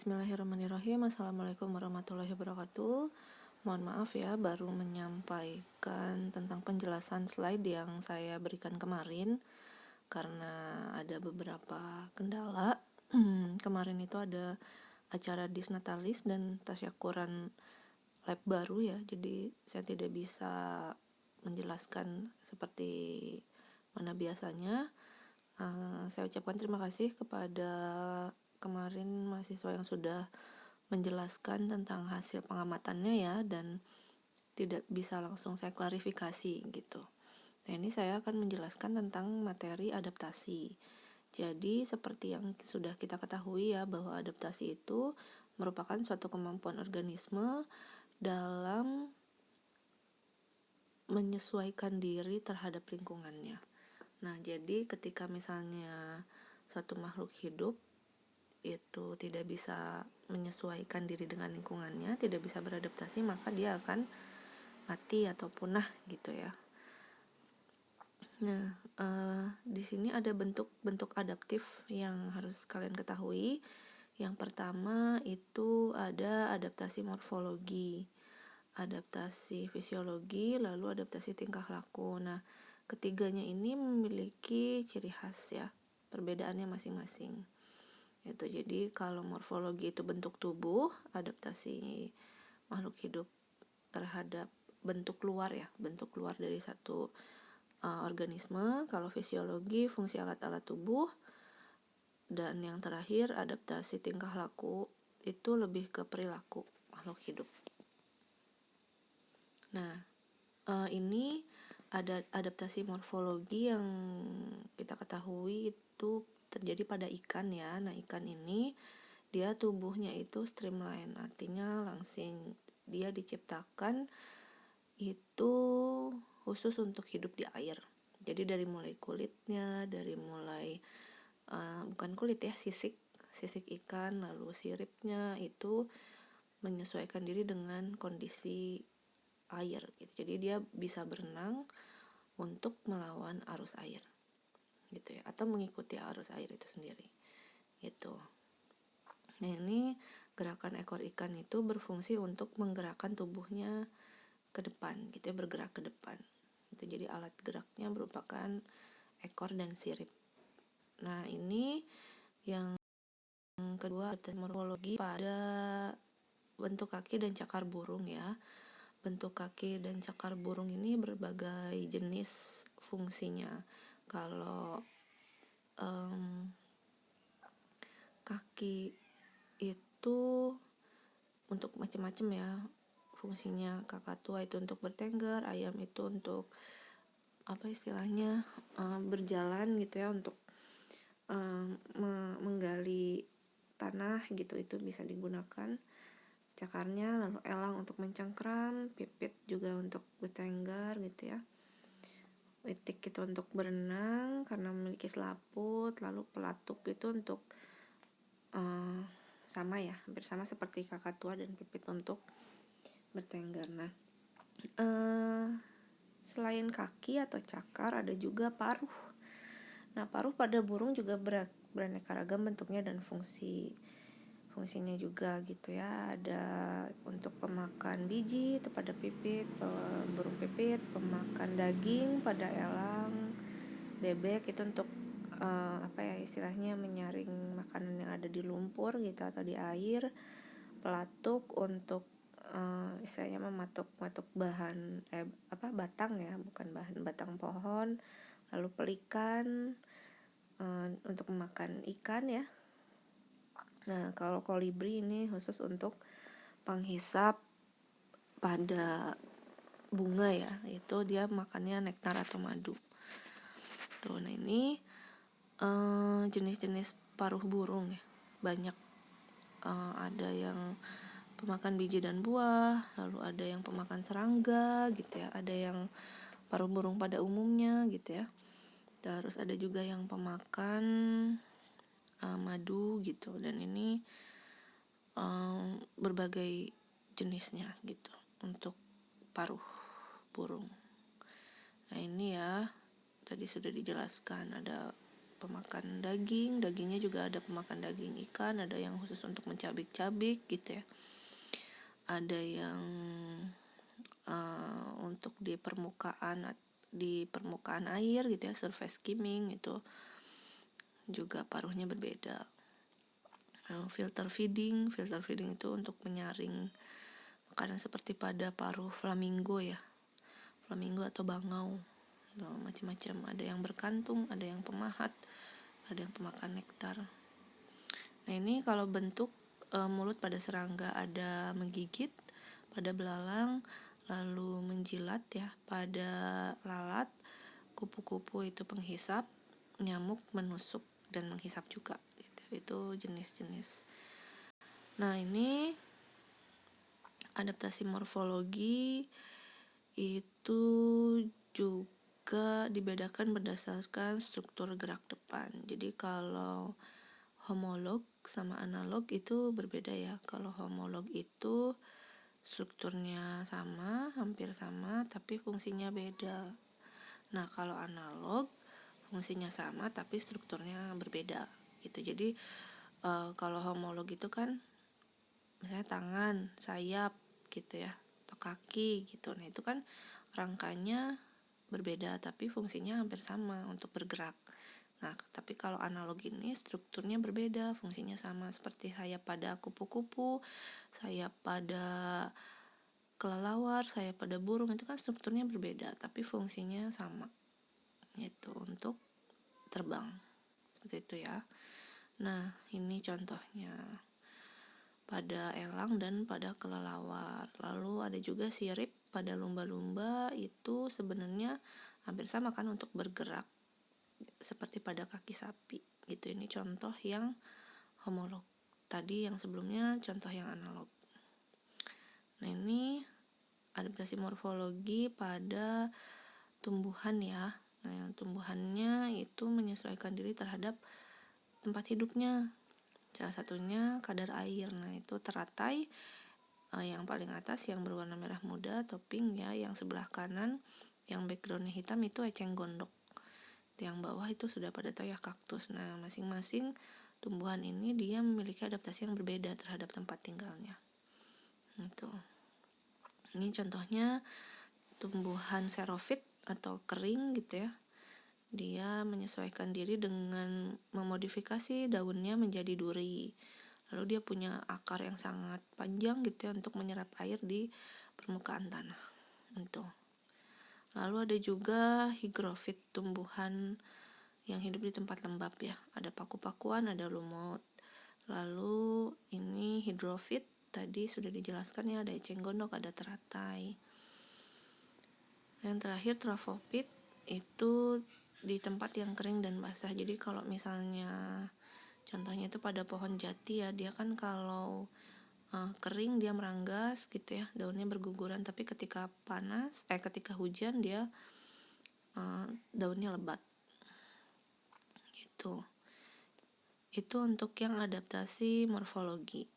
Bismillahirrahmanirrahim. Assalamualaikum warahmatullahi wabarakatuh. Mohon maaf ya, baru menyampaikan tentang penjelasan slide yang saya berikan kemarin karena ada beberapa kendala. Kemarin itu ada acara disnatalis dan tasyakuran lab baru ya, jadi saya tidak bisa menjelaskan seperti mana biasanya. Saya ucapkan terima kasih kepada kemarin mahasiswa yang sudah menjelaskan tentang hasil pengamatannya ya, dan tidak bisa langsung saya klarifikasi gitu. Nah, ini saya akan menjelaskan tentang materi adaptasi. Jadi seperti yang sudah kita ketahui ya, bahwa adaptasi itu merupakan suatu kemampuan organisme dalam menyesuaikan diri terhadap lingkungannya. Nah, jadi ketika misalnya suatu makhluk hidup itu tidak bisa menyesuaikan diri dengan lingkungannya, tidak bisa beradaptasi, maka dia akan mati atau punah gitu ya. Nah, di sini ada bentuk-bentuk adaptif yang harus kalian ketahui. Yang pertama itu ada adaptasi morfologi, adaptasi fisiologi, lalu adaptasi tingkah laku. Nah, ketiganya ini memiliki ciri khas ya, perbedaannya masing-masing. Jadi kalau morfologi itu bentuk tubuh, adaptasi makhluk hidup terhadap bentuk luar ya, bentuk luar dari satu organisme. Kalau fisiologi, fungsi alat-alat tubuh. Dan yang terakhir, adaptasi tingkah laku itu lebih ke perilaku makhluk hidup. Nah, ini ada adaptasi morfologi yang kita ketahui itu terjadi pada ikan ya. Nah, ikan ini dia tubuhnya itu streamline, artinya langsing. Dia diciptakan itu khusus untuk hidup di air. Jadi dari mulai kulitnya, dari mulai bukan kulit ya, sisik ikan, lalu siripnya itu menyesuaikan diri dengan kondisi air gitu. Jadi dia bisa berenang untuk melawan arus air gitu ya, atau mengikuti arus air itu sendiri gitu. Nah, ini gerakan ekor ikan itu berfungsi untuk menggerakkan tubuhnya ke depan gitu ya, bergerak ke depan gitu. Jadi alat geraknya merupakan ekor dan sirip. Nah, ini yang kedua, adaptasi morfologi pada bentuk kaki dan cakar burung ya. Bentuk kaki dan cakar burung ini berbagai jenis fungsinya. Kalau kaki itu untuk macam-macam ya fungsinya. Kakatua itu untuk bertengger, ayam itu untuk berjalan gitu ya, untuk menggali tanah gitu, itu bisa digunakan cakarnya. Lalu elang untuk mencengkram, pipit juga untuk bertengger gitu ya, itik itu untuk berenang karena memiliki selaput, lalu pelatuk itu untuk sama ya, hampir sama seperti kakatua dan pipit untuk bertengger. Nah, selain kaki atau cakar ada juga paruh. Nah, paruh pada burung juga beraneka ragam bentuknya dan fungsinya juga gitu ya. Ada untuk pemakan biji itu pada pipit, burung pipit, pemakan daging pada elang, bebek itu untuk istilahnya menyaring makanan yang ada di lumpur gitu atau di air. Pelatuk untuk istilahnya mematuk bahan batang ya, bukan batang pohon. Lalu pelikan untuk memakan ikan ya. Nah, kalau kolibri ini khusus untuk penghisap pada bunga ya, itu dia makannya nektar atau madu. Tuh, nah ini jenis-jenis paruh burung ya, banyak. Ada yang pemakan biji dan buah, lalu ada yang pemakan serangga gitu ya, ada yang paruh burung pada umumnya gitu ya. Terus ada juga yang pemakan madu gitu, dan ini berbagai jenisnya gitu untuk paruh burung. Nah, ini ya tadi sudah dijelaskan, ada pemakan daging, dagingnya juga ada pemakan daging ikan, ada yang khusus untuk mencabik-cabik gitu ya, ada yang untuk di permukaan air gitu ya, surface skimming, itu juga paruhnya berbeda. Filter feeding itu untuk menyaring makanan seperti pada paruh flamingo ya, flamingo atau bangau, macam-macam, ada yang berkantung, ada yang pemahat, ada yang pemakan nektar. Nah ini kalau bentuk mulut pada serangga ada menggigit, pada belalang, lalu menjilat ya, pada lalat, kupu-kupu itu penghisap, nyamuk menusuk dan menghisap juga gitu. Itu jenis-jenis. Nah ini adaptasi morfologi itu juga dibedakan berdasarkan struktur gerak depan. Jadi kalau homolog sama analog itu berbeda ya. Kalau homolog itu strukturnya sama, hampir sama, tapi fungsinya beda. Nah kalau analog fungsinya sama tapi strukturnya berbeda gitu. Jadi kalau homolog itu kan misalnya tangan, sayap gitu ya, atau kaki gitu. Nah itu kan rangkanya berbeda tapi fungsinya hampir sama untuk bergerak. Nah tapi kalau analog ini strukturnya berbeda, fungsinya sama, seperti sayap pada kupu-kupu, sayap pada kelelawar, sayap pada burung, itu kan strukturnya berbeda tapi fungsinya sama gitu, untuk terbang seperti itu ya. Nah ini contohnya pada elang dan pada kelelawar. Lalu ada juga sirip pada lumba-lumba, itu sebenarnya hampir sama kan untuk bergerak seperti pada kaki sapi gitu. Ini contoh yang homolog. Tadi yang sebelumnya contoh yang analog. Nah ini adaptasi morfologi pada tumbuhan ya. Nah yang tumbuhannya itu menyesuaikan diri terhadap tempat hidupnya. Salah satunya kadar air. Nah itu teratai yang paling atas yang berwarna merah muda topping ya, yang sebelah kanan yang backgroundnya hitam itu eceng gondok, yang bawah itu sudah pada toya kaktus. Nah masing-masing tumbuhan ini dia memiliki adaptasi yang berbeda terhadap tempat tinggalnya. Itu. Ini contohnya tumbuhan xerophyt atau kering gitu ya. Dia menyesuaikan diri dengan memodifikasi daunnya menjadi duri. Lalu dia punya akar yang sangat panjang gitu ya untuk menyerap air di permukaan tanah. Itu. Lalu ada juga hygrofit, tumbuhan yang hidup di tempat lembab ya. Ada paku-pakuan, ada lumut. Lalu ini hidrofit, tadi sudah dijelaskan ya, ada eceng gondok, ada teratai. Yang terakhir tropopit, itu di tempat yang kering dan basah. Jadi kalau misalnya contohnya itu pada pohon jati ya, dia kan kalau kering dia meranggas gitu ya, daunnya berguguran, tapi ketika ketika hujan dia daunnya lebat gitu. Itu untuk yang adaptasi morfologi.